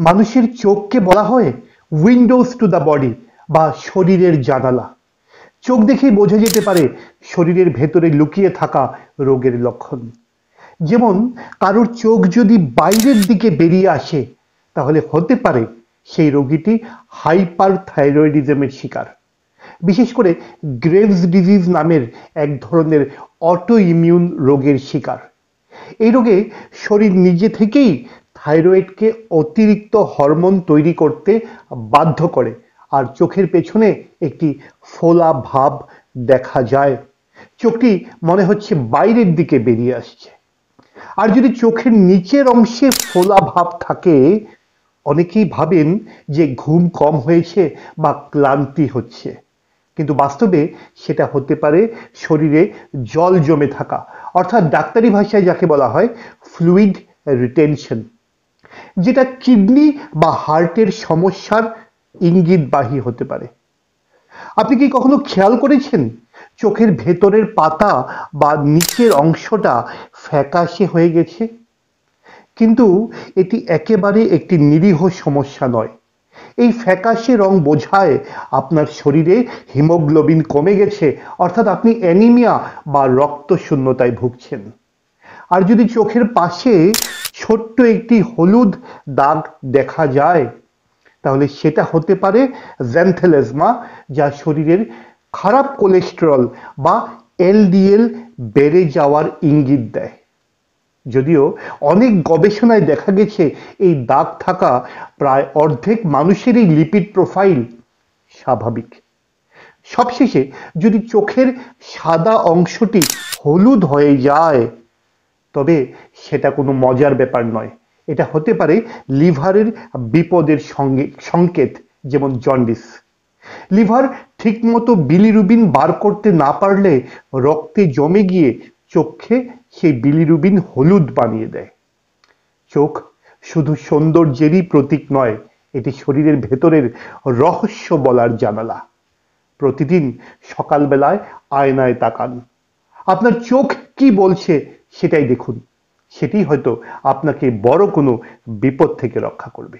মানুষের চোখকে বলা হয় উইন্ডোজ টু দ্য বডি বা শরীরের জানালা। চোখ দেখেই বোঝা যেতে পারে শরীরের ভেতরে লুকিয়ে থাকা রোগের লক্ষণ। যেমন কারোর চোখ যদি বাইরের দিকে বেরিয়ে আসে, তাহলে হতে পারে সেই রোগীটি হাইপার থাইরয়েডিজমের শিকার। বিশেষ করে গ্রেভস ডিজিজ নামের এক ধরনের অটো ইমিউন রোগের শিকার। এই রোগে শরীর নিজে থেকেই থাইরয়েডকে অতিরিক্ত হরমোন তৈরি করতে বাধ্য করে, আর চোখের পেছনে একটি ফোলা ভাব দেখা যায়। চোখটি মনে হচ্ছে বাইরের দিকে বেরিয়ে আসছে। আর যদি চোখের নিচের অংশে ফোলা ভাব থাকে, অনেকেই ভাবেন যে ঘুম কম হয়েছে বা ক্লান্তি হচ্ছে, কিন্তু বাস্তবে সেটা হতে পারে শরীরে জল জমে থাকা, অর্থাৎ ডাক্তারি ভাষায় যাকে বলা হয় ফ্লুইড রিটেনশন, যেটা কিডনি বা হার্টের সমস্যার ইঙ্গিতবাহী হতে পারে। আপনি কি কখনো খেয়াল করেছেন চোখের ভেতরের পাতা বা নিচের অংশটা ফ্যাকাশে হয়ে গেছে? কিন্তু এটি একেবারে একটি নিরীহ সমস্যা নয়। এই ফ্যাকাশে রং বোঝায় আপনার শরীরে হিমোগ্লোবিন কমে গেছে, অর্থাৎ আপনি অ্যানিমিয়া বা রক্তশূন্যতায় ভুগছেন। আর যদি চোখের পাশে ছোট্ট একটি হলুদ দাগ দেখা যায়, তাহলে সেটা হতে পারে জ্যান্থেলেজমা, যা শরীরের খারাপ কোলেস্টেরল বা এলডিএল বেড়ে যাওয়ার ইঙ্গিত দেয়। যদিও অনেক গবেষণায় দেখা গেছে এই দাগ থাকা প্রায় অর্ধেক মানুষেরই লিপিড প্রোফাইল স্বাভাবিক। সবশেষে যদি চোখের সাদা অংশটি হলুদ হয়ে যায়, তবে সেটা কোনো মজার ব্যাপার নয়। এটা হতে পারে লিভারের বিপদের সংকেত, যেমন জন্ডিস। লিভার ঠিকমতো বিলিরুবিন বার করতে না পারলে রক্তে জমে গিয়ে চোখে সেই বিলিরুবিন হলুদ বানিয়ে দেয়। চোখ শুধু সৌন্দর্যেরই প্রতীক নয়, এটি শরীরের ভেতরের রহস্য বলার জানালা। প্রতিদিন সকালবেলায় আয়নায় তাকান, আপনার চোখ কি বলছে সেটাই দেখুন। সেটাই হয়তো আপনাকে বড় কোনো বিপদ থেকে রক্ষা করবে।